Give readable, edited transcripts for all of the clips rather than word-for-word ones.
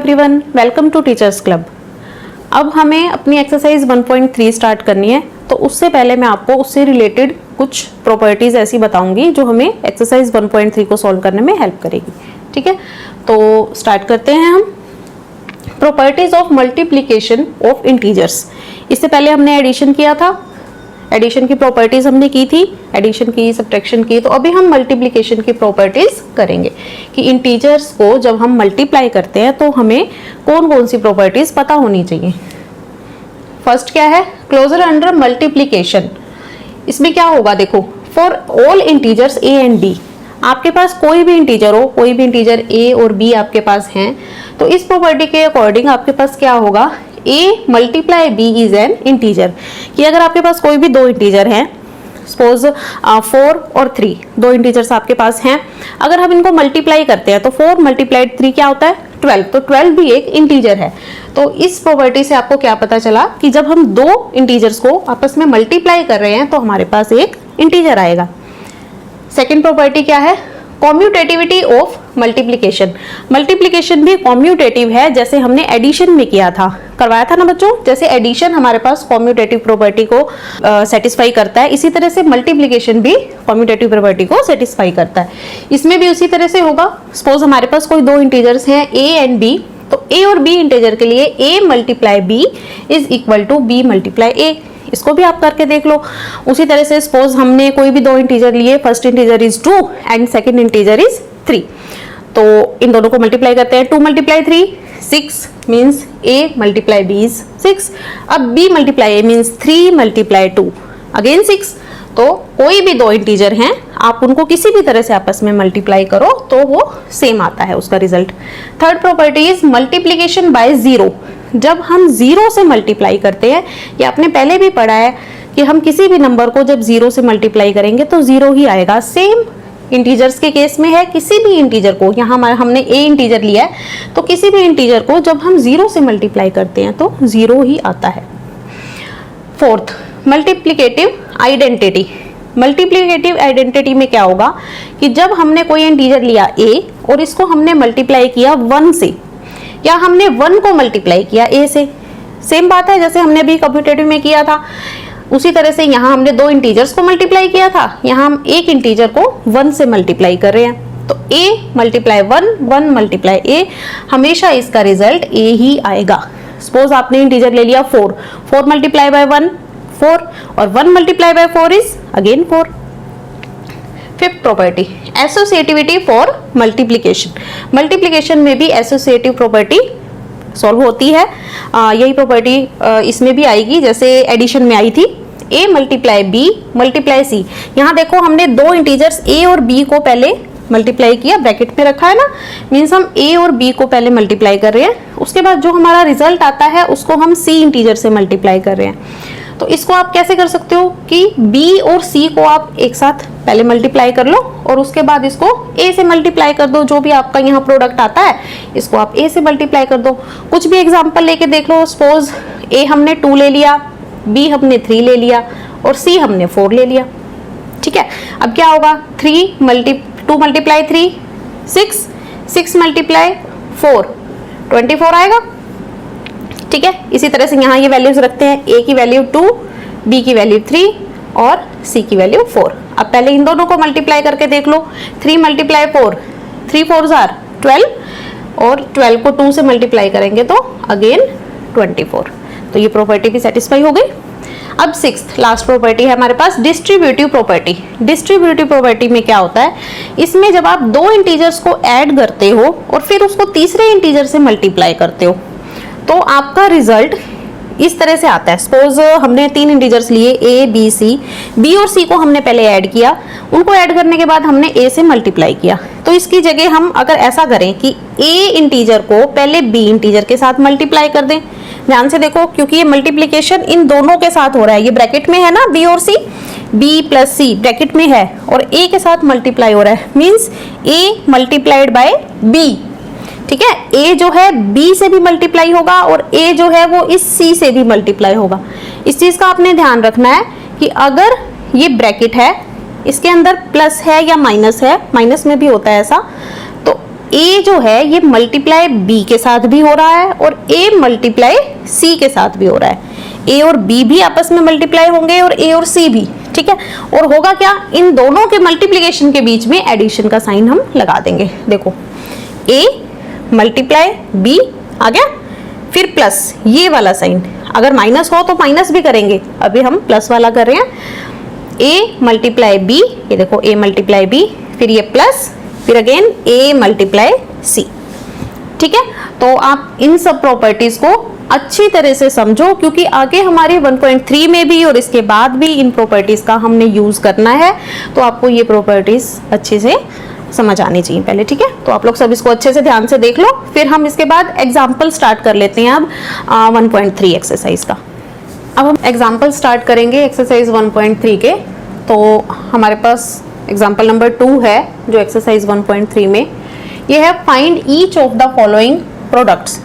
Everyone, welcome to teachers club. अब हमें अपनी एक्सरसाइज 1.3 स्टार्ट करनी है, तो उससे पहले मैं आपको उससे रिलेटेड कुछ प्रॉपर्टीज ऐसी बताऊंगी जो हमें एक्सरसाइज 1.3 को सॉल्व करने में हेल्प करेगी। ठीक है, तो स्टार्ट करते हैं हम। Properties of multiplication of integers. इससे पहले हमने एडिशन किया था, एडिशन की प्रॉपर्टीज हमने की थी, एडिशन की, सब्ट्रैक्शन की। तो अभी हम मल्टीप्लिकेशन की प्रॉपर्टीज करेंगे कि इंटीजर्स को जब हम मल्टीप्लाई करते हैं तो हमें कौन कौन सी प्रॉपर्टीज पता होनी चाहिए। फर्स्ट क्या है, क्लोजर अंडर मल्टीप्लिकेशन। इसमें क्या होगा, देखो, for all integers a and b. आपके पास कोई भी इंटीजर हो, कोई भी इंटीजर ए और बी आपके पास हैं, तो इस प्रॉपर्टी के अकॉर्डिंग आपके पास क्या होगा, a multiply b is an integer. कि अगर आपके पास कोई भी दो इंटीजर हैं, सपोज 4 और 3, दो इंटीजर्स आपके पास हैं, अगर हम इनको मल्टीप्लाई करते हैं तो 4 मल्टीप्लाइड 3 क्या होता है, 12। तो 12 भी एक इंटीजर है। तो इस प्रॉपर्टी से आपको क्या पता चला कि जब हम दो इंटीजर्स को आपस में मल्टीप्लाई कर रहे हैं तो हमारे पास एक इंटीजर आएगा। सेकेंड प्रॉपर्टी क्या है, कॉम्यूटेटिविटी ऑफ मल्टीप्लिकेशन। मल्टीप्लिकेशन भी कॉम्यूटेटिव है, जैसे हमने एडिशन में किया था, करवाया था ना बच्चों। जैसे एडिशन हमारे पास कॉम्यूटेटिव प्रॉपर्टी को सेटिस्फाई करता है, इसी तरह से मल्टीप्लिकेशन भी कॉम्यूटेटिव प्रॉपर्टी को सेटिस्फाई करता है। इसमें भी उसी तरह से होगा। सपोज हमारे पास कोई दो इंटीजर्स हैं a एंड b, तो a और b इंटीजर के लिए a multiply b is equal to b multiply a। इसको भी आप करके देख लो। उसी तरह से सपोज हमने कोई भी दो इंटीजर लिए, first integer is 2 and second integer is 3, तो इन दोनों को मल्टीप्लाई करते हैं। 2 multiply 3 6 means a multiply b is 6। अब b multiply a means 3 multiply 2 again 6। तो कोई भी दो इंटीजर हैं, आप उनको किसी भी तरह से आपस में मल्टीप्लाई करो तो वो सेम आता है उसका result. Third property is multiplication by zero. जब हम जीरो से मल्टीप्लाई करते हैं, ये आपने पहले भी पढ़ा है कि हम किसी भी नंबर को जब जीरो से मल्टीप्लाई करेंगे तो जीरो ही आएगा। सेम इंटीजर्स के केस में है, किसी भी इंटीजर को, यहाँ हमने ए इंटीजर लिया है, तो किसी भी इंटीजर को जब हम जीरो से मल्टीप्लाई करते हैं तो जीरो ही आता है। Fourth, multiplicative identity. Multiplicative identity में क्या होगा कि जब हमने कोई इंटीजर लिया a और इसको हमने मल्टीप्लाई किया 1 से, या हमने 1 को मल्टीप्लाई किया a से, सेम बात है जैसे हमने भी कम्प्यूटेटिव में किया था। उसी तरह से यहाँ हमने दो इंटीजर्स को मल्टीप्लाई किया था, यहाँ हम एक इंटीजर को 1 से मल्टीप्लाई कर रहे हैं। तो a मल्टीप्लाई 1, 1 मल्टीप्लाई a, हमेशा इसका रिजल्ट a ही आएगा। सपोज आपने इंटीजर ले लिया 4, 4 मल्टीप्लाई बाय 1 4, और 1 multiply by 4 is again 4। Fifth property, associativity for multiplication. Multiplication में भी एसोसिएटिव प्रॉपर्टी सॉल्व होती है। यही प्रॉपर्टी इसमें भी आएगी जैसे एडिशन में आई थी, a multiply b multiply c। यहाँ देखो हमने दो इंटीजर्स a और b को पहले मल्टीप्लाई किया, ब्रैकेट में रखा है ना, मीन्स हम a और b को पहले मल्टीप्लाई कर रहे हैं, उसके बाद जो हमारा रिजल्ट आता है उसको हम c इंटीजर से मल्टीप्लाई कर रहे हैं। तो इसको आप कैसे कर सकते हो कि b और c को आप एक साथ पहले मल्टीप्लाई कर लो और उसके बाद इसको a से मल्टीप्लाई कर दो। जो भी आपका यहाँ प्रोडक्ट आता है इसको आप a से मल्टीप्लाई कर दो। कुछ भी एग्जांपल लेके देख लो। सपोज a हमने 2 ले लिया, b हमने 3 ले लिया और c हमने 4 ले लिया। ठीक है, अब क्या होगा, 2 मल्टीप्लाई 3 6, 6 मल्टीप्लाई 4 24 आएगा। ठीक है, इसी तरह से यहाँ ये वैल्यूज रखते हैं, a की वैल्यू 2, b की वैल्यू 3 और c की वैल्यू 4। अब पहले इन दोनों को मल्टीप्लाई करके देख लो। 3 मल्टीप्लाई 4, 3 4 आर 12, और 12 को 2 से मल्टीप्लाई करेंगे तो अगेन 24। तो ये प्रॉपर्टी भी सेटिस्फाई हो गई। अब सिक्स्थ लास्ट प्रॉपर्टी है हमारे पास, डिस्ट्रीब्यूटिव प्रॉपर्टी। डिस्ट्रीब्यूटिव प्रॉपर्टी में क्या होता है, इसमें जब आप दो इंटीजर्स को ऐड करते हो और फिर उसको तीसरे इंटीजर से मल्टीप्लाई करते हो तो आपका रिजल्ट इस तरह से आता है। सपोज हमने 3 इंटीजर्स लिए a b c, b और c को हमने पहले ऐड किया, उनको ऐड करने के बाद हमने a से मल्टीप्लाई किया। तो इसकी जगह हम अगर ऐसा करें कि a इंटीजर को पहले b इंटीजर के साथ मल्टीप्लाई कर दें। ध्यान से देखो, क्योंकि ये मल्टीप्लिकेशन इन दोनों के साथ हो रहा है, ये ब्रैकेट में है ना b और c, b plus c bracket में है और a के साथ मल्टीप्लाई हो रहा है, means a multiplied by b। ठीक है, a जो है b से भी मल्टीप्लाई होगा और a जो है वो इस c से भी मल्टीप्लाई होगा। इस चीज का आपने ध्यान रखना है कि अगर ये ब्रैकेट है, इसके अंदर प्लस है या माइनस है, माइनस में भी होता है ऐसा, तो ए जो है ये मल्टीप्लाई बी के साथ भी हो रहा है और ए मल्टीप्लाई सी के साथ भी हो रहा है। ए और बी भी आपस में मल्टीप्लाई होंगे और ए और सी भी, ठीक है। और होगा क्या, इन दोनों के मल्टीप्लिकेशन के बीच में एडिशन का साइन हम लगा देंगे। देखो ए मल्टीप्लाई बी आ गया, फिर प्लस ये वाला साइन, अगर माइनस हो तो माइनस भी करेंगे, अभी हम प्लस वाला कर रहे हैं। ए मल्टीप्लाई बी, ये देखो ए मल्टीप्लाई बी, फिर ये प्लस, फिर अगेन ए मल्टीप्लाई सी, ठीक है। तो आप इन सब प्रॉपर्टीज को अच्छी तरह से समझो, क्योंकि आगे हमारे 1.3 में भी और इसके बाद भी इन प्रॉपर्टीज का हमने यूज करना है, तो आपको ये प्रॉपर्टीज अच्छे से समझ आनी चाहिए पहले, ठीक है। तो आप लोग सब इसको अच्छे से ध्यान से देख लो, फिर हम इसके बाद एग्जाम्पल स्टार्ट कर लेते हैं अब 1.3 एक्सरसाइज का। अब हम एग्जाम्पल स्टार्ट करेंगे एक्सरसाइज 1.3 के। तो हमारे पास एग्जाम्पल नंबर 2 है जो एक्सरसाइज 1.3 में, ये है find each of the following products.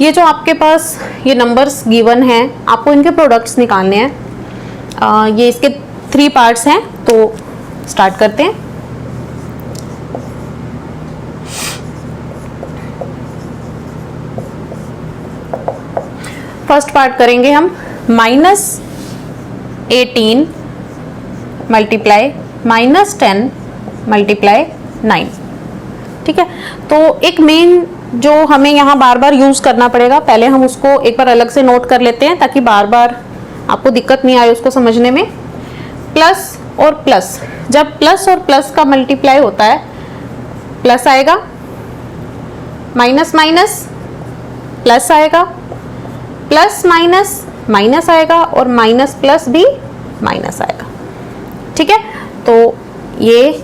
ये जो आपके पास ये नंबर्स गिवन हैं, आपको इनके प्रोडक्ट्स निकालने हैं। ये इसके 3 पार्ट्स हैं, तो स्टार्ट करते हैं। फर्स्ट पार्ट करेंगे हम -18 मल्टीप्लाई -10 मल्टीप्लाई 9, ठीक है। तो एक मेन जो हमें यहाँ बार बार यूज करना पड़ेगा, पहले हम उसको एक बार अलग से नोट कर लेते हैं ताकि बार बार आपको दिक्कत नहीं आए उसको समझने में। प्लस और प्लस, जब प्लस और प्लस का मल्टीप्लाई होता है प्लस आएगा, माइनस माइनस प्लस आएगा, प्लस माइनस माइनस आएगा और माइनस प्लस भी माइनस आएगा, ठीक है। तो ये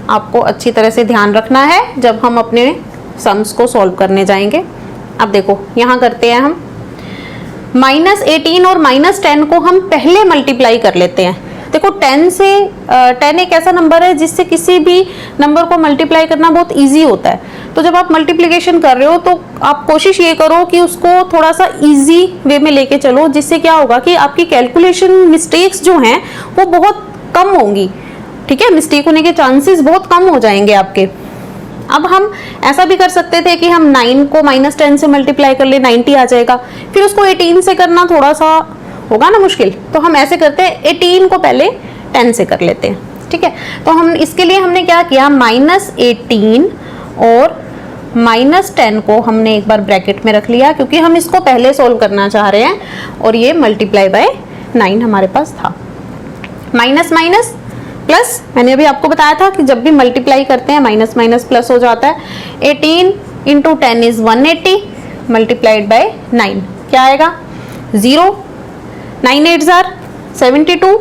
आपको अच्छी तरह से ध्यान रखना है जब हम अपने सम्स को सॉल्व करने जाएंगे। अब देखो यहाँ करते हैं हम -18 और -10 को हम पहले मल्टीप्लाई कर लेते हैं। देखो 10 से 10 एक ऐसा नंबर है जिससे किसी भी नंबर को मल्टीप्लाई करना बहुत इजी होता है। तो जब आप मल्टीप्लिकेशन कर रहे हो तो आप कोशिश ये करो कि उसको थोड़ा सा इजी वे में लेके चलो, जिससे क्या होगा कि आपकी कैलकुलेशन मिस्टेक्स जो हैं वो बहुत कम होंगी, ठीक है। मिस्टेक होने के चांसेस बहुत कम हो जाएंगे आपके। अब हम ऐसा भी कर सकते थे कि हम 9 को -10 से मल्टीप्लाई कर ले, 90 आ जाएगा। फिर उसको 18 से करना थोड़ा सा होगा ना मुश्किल, तो हम ऐसे करते हैं 18 को पहले 10 से कर लेते हैं, ठीक है। तो हम इसके लिए हमने क्या किया, -18 और -10 को हमने एक बार ब्रैकेट में रख लिया, क्योंकि हम इसको पहले सोल्व करना चाह रहे हैं और ये मल्टीप्लाई बाय 9 हमारे पास था। माइनस माइनस प्लस, मैंने अभी आपको बताया था कि जब भी मल्टीप्लाई करते हैं माइनस माइनस प्लस हो जाता है। 18 × 10 इज 180 मल्टीप्लाइड बाय 9 क्या आएगा, 0। 9 8 आर 72,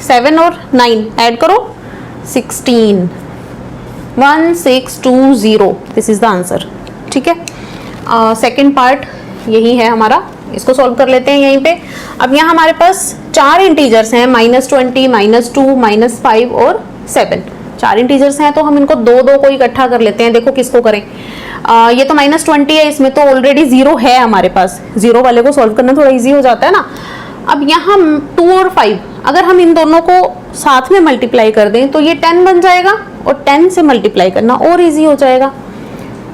7 और 9 ऐड करो 16, 1620, दिस इज द आंसर, ठीक है। सेकेंड पार्ट यही है हमारा, इसको सॉल्व कर लेते हैं यहीं पे। अब यहाँ हमारे पास 4 इंटीजर्स हैं, -20, -2, -5 और 7। 4 इंटीजर्स हैं तो हम इनको 2-2 को इकट्ठा कर लेते हैं। देखो किसको करें, ये तो -20 है, इसमें तो ऑलरेडी 0 है हमारे पास, 0 वाले को सॉल्व करना थोड़ा इजी हो जाता है ना। अब यहाँ 2 और 5 अगर हम इन दोनों को साथ में मल्टीप्लाई कर दें तो ये 10 बन जाएगा और 10 से मल्टीप्लाई करना और इजी हो जाएगा,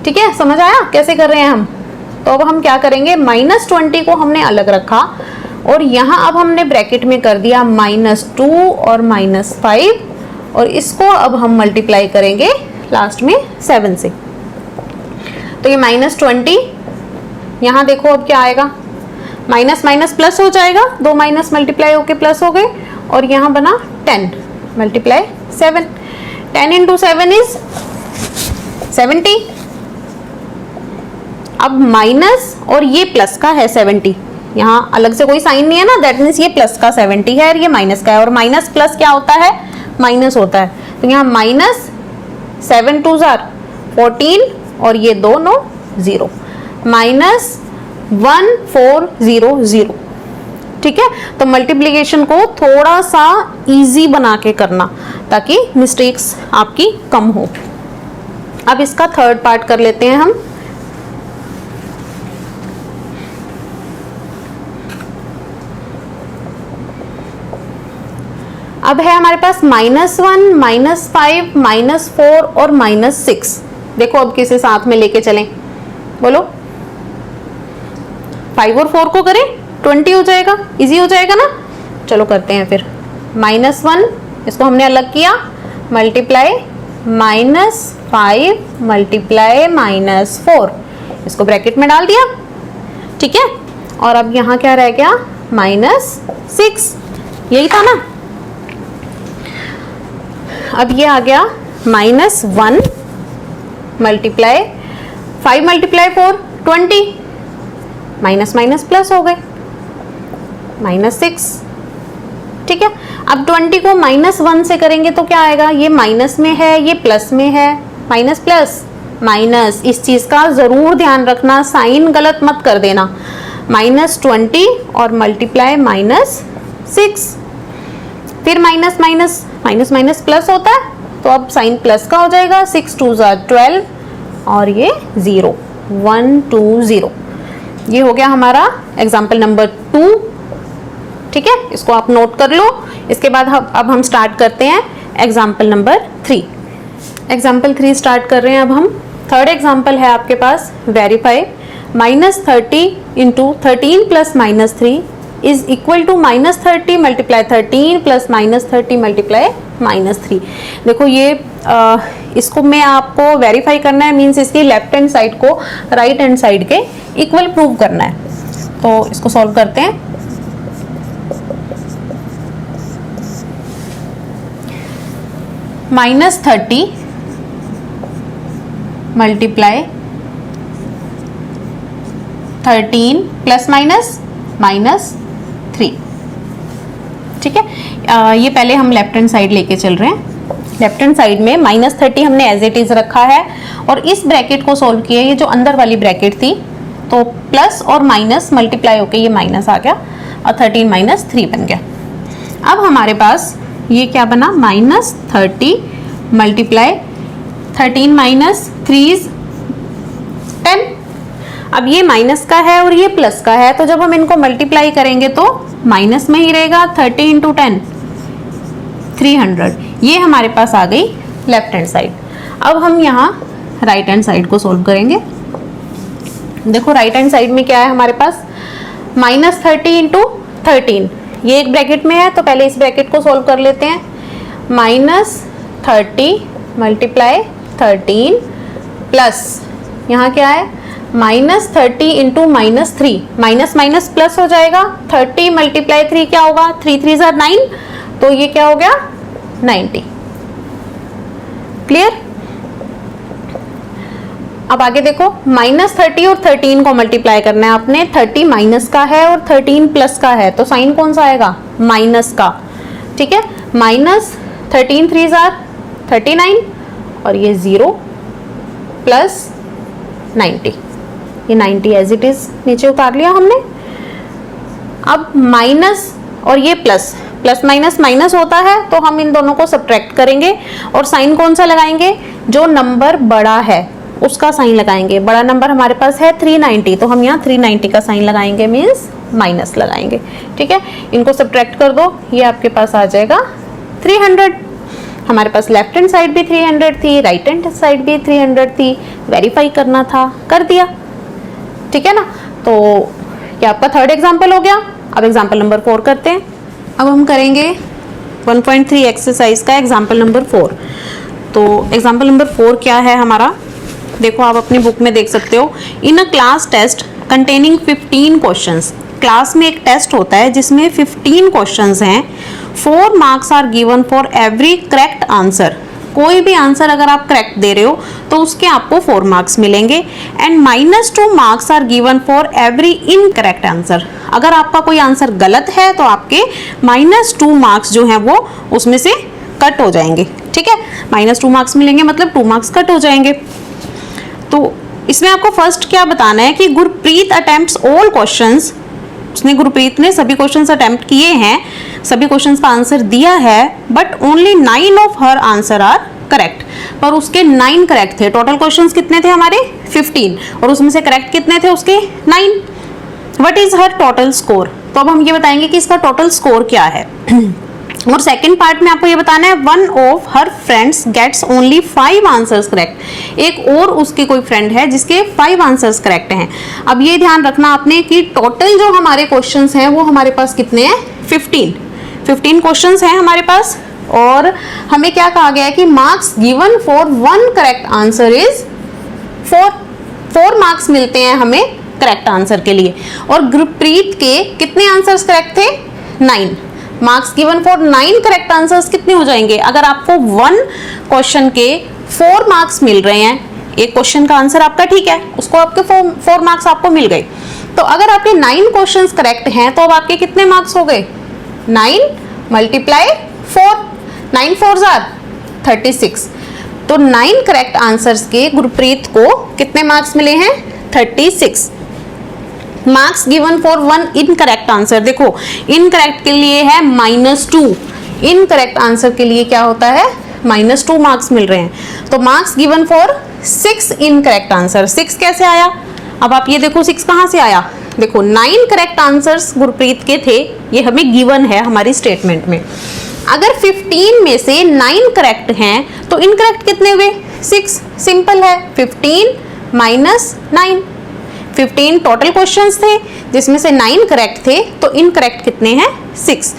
ठीक है। समझ आया कैसे कर रहे हैं हम। तो अब हम क्या करेंगे, -20 को हमने अलग रखा और यहाँ अब हमने ब्रैकेट में कर दिया -2 और -5 और इसको अब हम मल्टीप्लाई करेंगे लास्ट में 7 से। तो ये -20, यहाँ देखो अब क्या आएगा, माइनस माइनस प्लस हो जाएगा, 2 माइनस मल्टीप्लाई होके प्लस हो गए और यहाँ बना 10 मल्टीप्लाई 7। 10 × 7 इज 70। अब माइनस और ये प्लस का है 70, यहाँ अलग से कोई साइन नहीं है ना, दैट मीन्स ये प्लस का 70 है और ये माइनस का है, और माइनस प्लस क्या होता है, माइनस होता है। तो यहाँ माइनस 7 2 आर 14 और ये 2 9 0 -1400, ठीक है। तो मल्टीप्लिकेशन को थोड़ा सा इजी बना के करना ताकि मिस्टेक्स आपकी कम हो। अब इसका थर्ड पार्ट कर लेते हैं हम। अब है हमारे पास -1, -5, -4 और -6। देखो अब किसे साथ में लेके चलें, बोलो। 5 और 4 को करें, 20 हो जाएगा, इजी हो जाएगा ना। चलो करते हैं फिर। -1 इसको हमने अलग किया, मल्टीप्लाई -5 मल्टीप्लाई -4, इसको ब्रैकेट में डाल दिया, ठीक है। और अब यहाँ क्या रह गया, -6, यही था ना। अब ये आ गया -1 multiply 5 multiply 4, 20, minus minus plus हो गए, -6, ठीक है। अब 20 को -1 से करेंगे तो क्या आएगा, ये माइनस में है, ये प्लस में है, माइनस प्लस माइनस, इस चीज का जरूर ध्यान रखना, साइन गलत मत कर देना। -20 और मल्टीप्लाई -6, फिर minus minus minus minus plus होता है, तो अब साइन प्लस का हो जाएगा, 6 2 12 और ये 0, 1 2 0। ये हो गया हमारा एग्जाम्पल नंबर 2, ठीक है, इसको आप नोट कर लो। इसके बाद अब हम स्टार्ट करते हैं एग्जाम्पल नंबर 3। एग्जाम्पल 3 स्टार्ट कर रहे हैं अब हम। थर्ड एग्जाम्पल है आपके पास, verify -30 into 13 plus -3 is equal to -30 multiply 13 plus -30 multiply -3। देखो ये इसको मैं आपको वेरीफाई करना है, मीन्स इसकी लेफ्ट हैंड साइड को राइट हैंड साइड के इक्वल प्रूव करना है। तो इसको सॉल्व करते हैं। -30 मल्टीप्लाई 13 प्लस -3, ठीक है। ये पहले हम लेफ्ट हैंड साइड लेके चल रहे हैं। लेफ्ट हैंड साइड में -30 हमने एज इट इज रखा है और इस ब्रैकेट को सॉल्व किया, ये जो अंदर वाली ब्रैकेट थी, तो प्लस और माइनस मल्टीप्लाई होके ये माइनस आ गया और 13 - 3 बन गया। अब हमारे पास ये क्या बना, -30 मल्टीप्लाई 13 - 3 इज 10। अब ये माइनस का है और ये प्लस का है, तो जब हम इनको मल्टीप्लाई करेंगे तो माइनस में ही रहेगा। 30 × 10 300, ये हमारे पास आ गई लेफ्ट हैंड साइड। अब हम यहाँ राइट हैंड साइड को सोल्व करेंगे। देखो राइट हैंड साइड में क्या है हमारे पास, -30 × 13, ये एक ब्रैकेट में है, तो पहले इस ब्रैकेट को सोल्व कर लेते हैं। -30 मल्टीप्लाई 13 प्लस यहाँ क्या है, -30 इंटू -3, माइनस माइनस प्लस हो जाएगा। 30 मल्टीप्लाई 3 क्या होगा, 3 3 = 9, तो ये क्या हो गया 90। क्लियर। अब आगे देखो, -30 और 13 को मल्टीप्लाई करना है आपने। 30 माइनस का है और 13 प्लस का है, तो साइन कौन सा आएगा, माइनस का, ठीक है। -13 3 = 39 और ये 0 प्लस 90, ये 90 एज इट इज नीचे उतार लिया हमने। अब माइनस और ये प्लस, प्लस माइनस माइनस होता है, तो हम इन दोनों को सब्ट्रैक्ट करेंगे और साइन कौन सा लगाएंगे, जो नंबर बड़ा है उसका साइन लगाएंगे। बड़ा नंबर हमारे पास है 390, तो हम यहाँ 390 का साइन लगाएंगे, मीन्स माइनस लगाएंगे, ठीक है। इनको सब्ट्रैक्ट कर दो, ये आपके पास आ जाएगा 300। हमारे पास लेफ्ट हैंड साइड भी 300 थी, राइट हैंड साइड भी 300 थी, वेरीफाई करना था, कर दिया, ठीक है ना। तो क्या आपका थर्ड एग्जाम्पल हो गया। अब एग्जाम्पल नंबर 4 करते हैं। अब हम करेंगे 1.3 एक्सरसाइज का एग्जाम्पल नंबर 4। तो एग्जाम्पल नंबर 4 क्या है हमारा, देखो आप अपनी बुक में देख सकते हो। In a class test containing 15 questions, class में एक टेस्ट होता है जिसमें 15 क्वेश्चंस हैं। 4 marks are given for every correct answer, कोई भी आंसर अगर आप करेक्ट दे रहे हो तो उसके आपको 4 मार्क्स मिलेंगे। And -2 marks are given for every incorrect answer, अगर आपका कोई आंसर गलत है तो आपके -2 मार्क्स जो हैं वो उसमें से कट हो जाएंगे, ठीक है। -2 मार्क्स मिलेंगे मतलब 2 मार्क्स कट हो जाएंगे। तो इसमें आपको फर्स्ट क्या बताना है कि गुरप्रीत अटेम्प्ट्स ऑल क्वेश्चंस, उसने गुरप्रीत ने सभी क्वेश्चंस अटेम्प्ट किए हैं, सभी क्वेश्चंस का आंसर दिया है, but only 9 of her answer are correct, पर उसके 9 करेक्ट थे। टोटल क्वेश्चंस कितने थे हमारे 15 और उसमें से करेक्ट कितने थे उसके 9। What is her total score, तो अब हम ये बताएंगे कि इसका टोटल स्कोर क्या है। और सेकंड पार्ट में आपको ये बताना है one of her friends gets only 5 answers correct. एक और उसके कोई फ्रेंड है जिसके 5 आंसर्स करेक्ट हैं। अब ये ध्यान रखना आपने कि टोटल जो हमारे क्वेश्चंस हैं वो हमारे पास कितने हैं, 15 क्वेश्चंस हैं हमारे पास। और हमें क्या कहा गया है कि marks given for 1 correct answer is 4 marks मिलते हैं हमें करेक्ट आंसर के लिए। और गुरप्रीत के कितने आंसर्स करेक्ट थे, 9। Marks given for 9 correct answers कितने हो जाएंगे, अगर आपको 1 क्वेश्चन के 4 मार्क्स मिल रहे हैं, एक क्वेश्चन का आंसर आपका ठीक है, उसको आपके 4 मार्क्स आपको मिल गए। तो अगर आपके 9 क्वेश्चंस करेक्ट हैं तो अब आपके कितने मार्क्स हो गए, 9 मल्टीप्लाई 4, 9 4 जार 36। तो 9 करेक्ट आंसर्स के गुरप्रीत को कितने मार्क्स मिले हैं, 36। Marks given for 1 incorrect answer, देखो इनकरेक्ट के लिए है -2, इनकरेक्ट आंसर के लिए क्या होता है, -2 मार्क्स मिल रहे हैं। तो marks given for 6 incorrect answer, 6 कैसे आया, अब आप ये देखो 6 कहां से आया, देखो 9 करेक्ट आंसर्स गुरप्रीत के थे, ये हमें गिवन है हमारी स्टेटमेंट में। अगर 15 में से 9 करेक्ट हैं तो इनकरेक्ट कितने हुए, 6। सिंपल है, 15 माइनस 9। 15 टोटल क्वेश्चंस थे जिसमें से 9 करेक्ट थे, तो इनकरेक्ट कितने हैं, 6।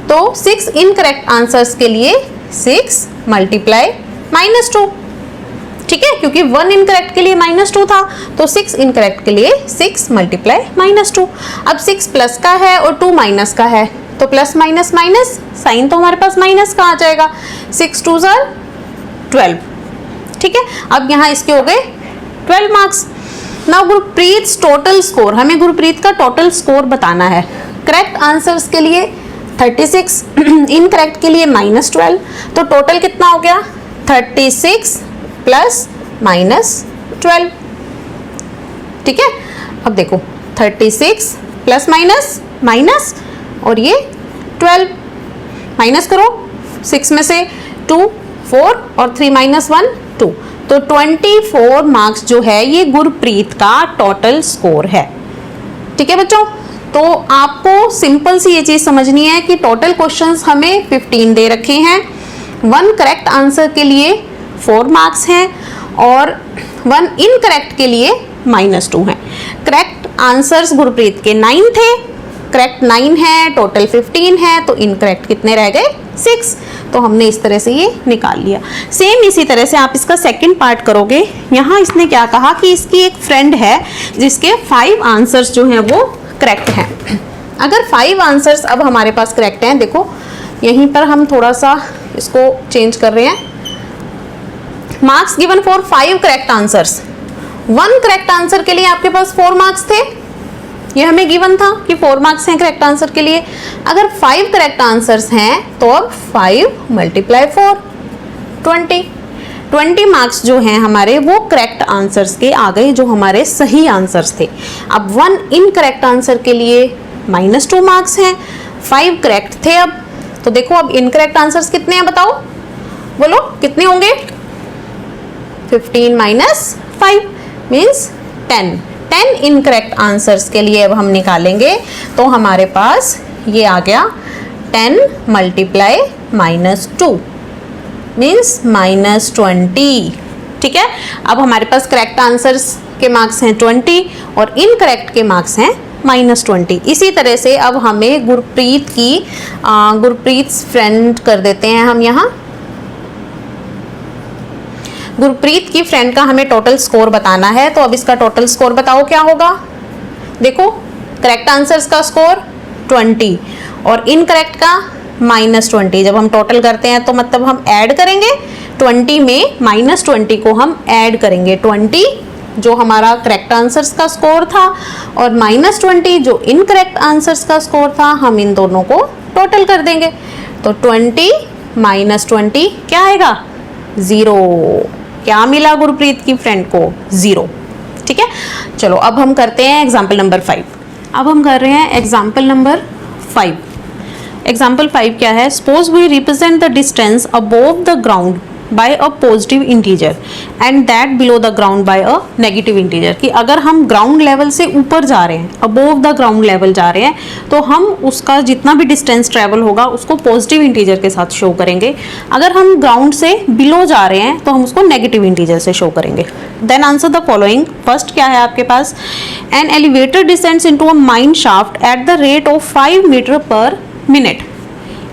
तो 6 इनकरेक्ट आंसर्स के लिए 6 मल्टीप्लाई -2, ठीक है, क्योंकि 1 इनकरेक्ट के लिए -2 था, तो 6 इनकरेक्ट के लिए 6 मल्टीप्लाई -2। अब 6 प्लस का है और 2 माइनस का है, तो प्लस माइनस माइनस, साइन तो हमारे पास माइनस का आ जाएगा, 6 2 जार 12, ठीक है। अब यहाँ इसके हो गए 12 marks. Now Gurpreet total score, हमें गुरप्रीत का टोटल स्कोर बताना है। करेक्ट आंसर्स के लिए 36, इनकरेक्ट के लिए -12, तो टोटल कितना हो गया, 36 प्लस -12, ठीक है। अब देखो 36 प्लस माइनस माइनस और ये 12, माइनस करो, 6 में से 2 4 और 3 - 1 2, तो 24 मार्क्स जो है ये गुरप्रीत का टोटल स्कोर है, ठीक है बच्चों। तो आपको सिंपल सी ये चीज समझनी है कि टोटल क्वेश्चंस हमें 15 दे रखे हैं, 1 करेक्ट आंसर के लिए 4 मार्क्स हैं और 1 इनकरेक्ट के लिए -2 हैं। करेक्ट आंसर्स गुरप्रीत के 9 थे, करेक्ट 9 है, टोटल 15 है, तो इनकरेक्ट कितने रह गए, 6। तो हमने इस तरह से ये निकाल लिया। सेम इसी तरह से आप इसका सेकंड पार्ट करोगे। यहाँ इसने क्या कहा कि इसकी एक फ्रेंड है जिसके 5 आंसर्स जो हैं वो करेक्ट हैं। अगर 5 आंसर्स अब हमारे पास करेक्ट हैं, देखो यहीं पर हम थोड़ा सा इसको चेंज कर रहे हैं। Marks given for 5 correct answers, 1 correct answer के लिए आपके पास 4 मार्क्स थे, ये हमें गिवन था कि 4 मार्क्स हैं करेक्ट आंसर के लिए। अगर 5 करेक्ट आंसर्स हैं तो अब 5 मल्टीप्लाई 4 20 मार्क्स जो हैं हमारे वो करेक्ट आंसर्स के आ गए, जो हमारे सही आंसर्स थे। अब 1 इनकरेक्ट आंसर के लिए -2 मार्क्स हैं, 5 करेक्ट थे। अब तो देखो अब इनकरेक्ट आंसर्स कितने हैं बताओ, बोलो कितने होंगे, 15 - 5 मीन्स 10 इनकरेक्ट आंसर्स के लिए अब हम निकालेंगे, तो हमारे पास ये आ गया 10 मल्टीप्लाई -2 मीन्स -20, ठीक है। अब हमारे पास करेक्ट आंसर्स के मार्क्स हैं 20 और इनकरेक्ट के मार्क्स हैं -20। इसी तरह से अब हमें गुरप्रीत फ्रेंड कर देते हैं हम यहाँ, गुरप्रीत की फ्रेंड का हमें टोटल स्कोर बताना है। तो अब इसका टोटल स्कोर बताओ क्या होगा, देखो करेक्ट आंसर्स का स्कोर 20 और इनकरेक्ट का -20। जब हम टोटल करते हैं तो मतलब हम ऐड करेंगे, 20 में -20 को हम ऐड करेंगे, 20 जो हमारा करेक्ट आंसर्स का स्कोर था और -20 जो इनकरेक्ट आंसर्स का स्कोर था, हम इन दोनों को टोटल कर देंगे। तो 20 - 20 क्या आएगा, 0। क्या मिला गुरप्रीत की फ्रेंड को, 0, ठीक है। चलो अब हम करते हैं एग्जाम्पल नंबर 5। अब हम कर रहे हैं एग्जाम्पल नंबर 5। एग्जाम्पल 5 क्या है, suppose we represent the distance above the ground by a positive integer and that below the ground by a negative integer, कि अगर हम ग्राउंड लेवल से ऊपर जा रहे हैं, अबोव द ग्राउंड लेवल जा रहे हैं, तो हम उसका जितना भी डिस्टेंस ट्रेवल होगा उसको पॉजिटिव इंटीजर के साथ शो करेंगे। अगर हम ग्राउंड से बिलो जा रहे हैं तो हम उसको नेगेटिव इंटीजर से शो करेंगे। Then answer the following. First क्या है आपके पास, an elevator descends into a mine shaft at the rate of 5 metre per minute.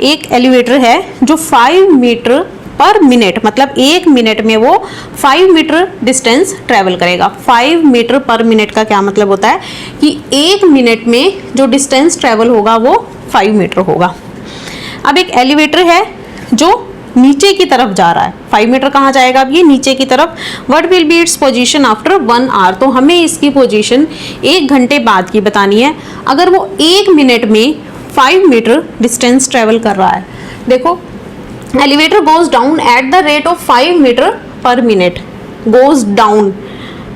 एक एलिवेटर है जो 5 मीटर पर मिनट, मतलब 1 मिनट में वो 5 मीटर डिस्टेंस ट्रेवल करेगा। 5 मीटर पर मिनट का क्या मतलब होता है कि 1 मिनट में जो डिस्टेंस ट्रेवल होगा वो 5 मीटर होगा। अब एक एलिवेटर है जो नीचे की तरफ जा रहा है, 5 मीटर कहाँ जाएगा, अब ये नीचे की तरफ। What will be its position after 1 hour, तो हमें इसकी पोजीशन 1 घंटे बाद की बतानी है। अगर वो 1 मिनट में 5 मीटर डिस्टेंस ट्रेवल कर रहा है, देखो elevator goes down at the rate of 5 metre per minute, goes down,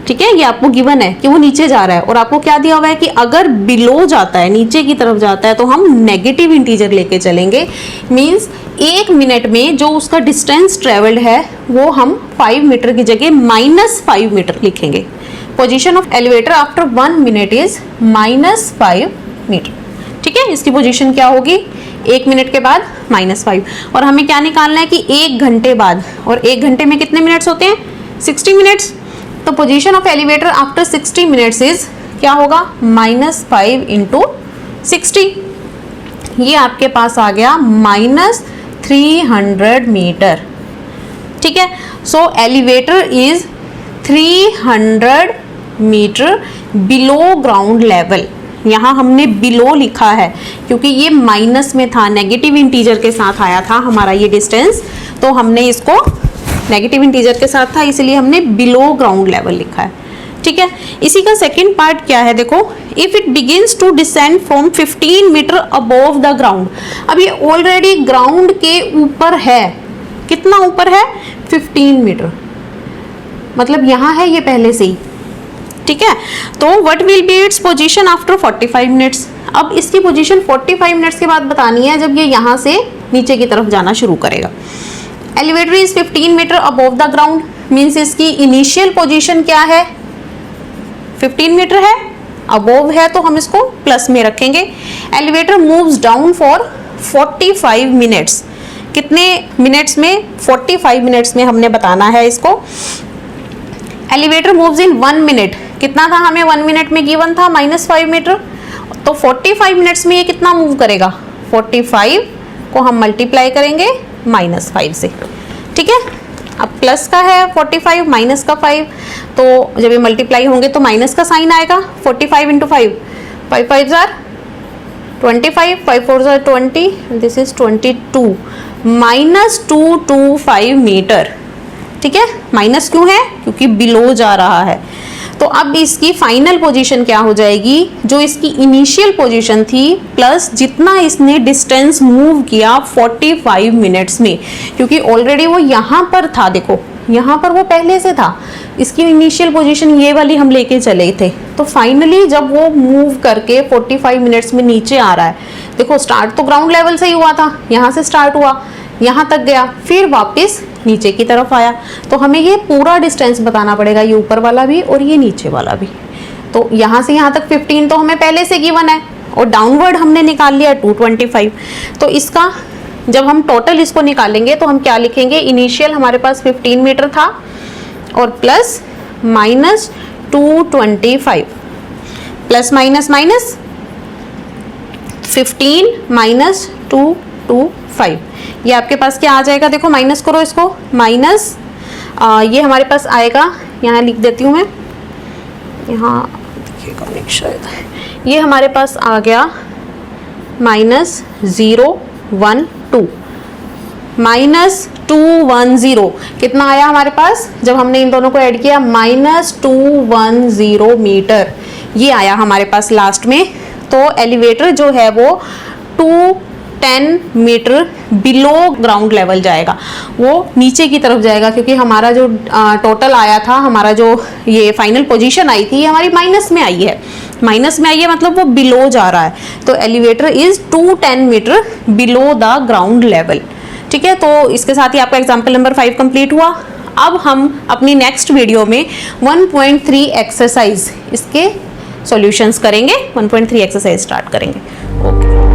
ठीक है, ये आपको गिवन है कि वो नीचे जा रहा है, और आपको क्या दिया हुआ है कि अगर बिलो जाता है, नीचे की तरफ जाता है, तो हम नेगेटिव इंटीजर लेके चलेंगे। मींस 1 मिनट में जो उसका डिस्टेंस ट्रेवल्ड है वो हम 5 मीटर की जगह -5 मीटर लिखेंगे। Position of elevator after 1 minute is -5 metre, ठीक है। इसकी पोजीशन क्या होगी, 1 मिनट के बाद -5, और हमें क्या निकालना है कि 1 घंटे बाद, और 1 घंटे में कितने मिनट्स होते हैं, 60 मिनट्स। तो position of elevator after 60 minutes is क्या होगा, -5 इंटू 60, ये आपके पास आ गया -300 मीटर, ठीक है। So elevator is 300 metre below ground level. यहाँ हमने बिलो लिखा है क्योंकि ये माइनस में था, नेगेटिव इंटीजर के साथ आया था हमारा ये डिस्टेंस, तो हमने इसको नेगेटिव इंटीजर के साथ था इसलिए हमने बिलो ग्राउंड लेवल लिखा है, ठीक है। इसी का सेकंड पार्ट क्या है, देखो, if it begins to descend from 15 metre above the ground. अब ये ऑलरेडी ग्राउंड के ऊपर है, कितना ऊपर है, 15 मीटर, मतलब यहाँ है ये पहले से ही, ठीक है। तो what will be its position after 45 minutes. अब इसकी पोजीशन 45 मिनट्स के बाद बतानी है जब ये यहाँ से नीचे की तरफ जाना शुरू करेगा। Elevator is 15 metre above the ground, means इसकी इनिशियल पोजीशन क्या है, 15 मीटर है, अबोव है तो हम इसको प्लस में रखेंगे। Elevator moves down for 45 minutes, कितने मिनट्स में, 45 मिनट्स में हमने बताना है इसको। एलिवेटर मूव्स इन 1 मिनट, कितना था हमें 1 मिनट में गिवन था, -5 मीटर, तो 45 मिनट्स में ये कितना मूव करेगा, 45 को हम मल्टीप्लाई करेंगे -5 से, ठीक है। अब प्लस का है 45, माइनस का 5, तो जब ये मल्टीप्लाई होंगे तो माइनस का साइन आएगा। 45 इंटू 5, 5 5 जार 25, 5 4 जार 20, दिस इज 22, -225 मीटर, ठीक है। माइनस क्यों है, क्योंकि बिलो जा रहा है। तो अब इसकी फाइनल पोजीशन क्या हो जाएगी, जो इसकी इनिशियल पोजीशन थी प्लस जितना इसने डिस्टेंस मूव किया 45 मिनट्स में, क्योंकि ऑलरेडी वो यहाँ पर था, देखो यहाँ पर वो पहले से था, इसकी इनिशियल पोजीशन ये वाली हम लेके चले थे। तो फाइनली जब वो मूव करके 45 मिनट्स में नीचे आ रहा है, देखो स्टार्ट तो ग्राउंड लेवल से ही हुआ था, यहाँ से स्टार्ट हुआ, यहाँ तक गया, फिर वापस नीचे की तरफ आया, तो हमें ये पूरा डिस्टेंस बताना पड़ेगा, ये ऊपर वाला भी और ये नीचे वाला भी। तो यहाँ से यहाँ तक 15 तो हमें पहले से गिवन है, और डाउनवर्ड हमने निकाल लिया 225। तो इसका जब हम टोटल इसको निकालेंगे तो हम क्या लिखेंगे, इनिशियल हमारे पास 15 मीटर था और प्लस -225, प्लस माइनस माइनस 15 -225, ये आपके पास क्या आ जाएगा, देखो माइनस करो इसको, माइनस ये हमारे पास आएगा, यहाँ लिख देती हूँ मैं, यहाँ देखिएगा शायद, ये हमारे पास आ गया -012, -210, कितना आया हमारे पास जब हमने इन दोनों को ऐड किया, -210 मीटर, ये आया हमारे पास लास्ट में। तो एलिवेटर जो है वो 210 मीटर बिलो ग्राउंड लेवल जाएगा, वो नीचे की तरफ जाएगा, क्योंकि हमारा जो टोटल आया था, हमारा जो ये फाइनल पोजीशन आई थी, ये हमारी माइनस में आई है, माइनस में आई है मतलब वो बिलो जा रहा है। तो elevator is 210 metre below the ground level, ठीक है, तो इसके साथ ही आपका एग्जाम्पल नंबर 5 कंप्लीट हुआ। अब हम अपनी नेक्स्ट वीडियो में 1.3 एक्सरसाइज इसके सॉल्यूशंस करेंगे, 1.3 एक्सरसाइज स्टार्ट करेंगे। ओके।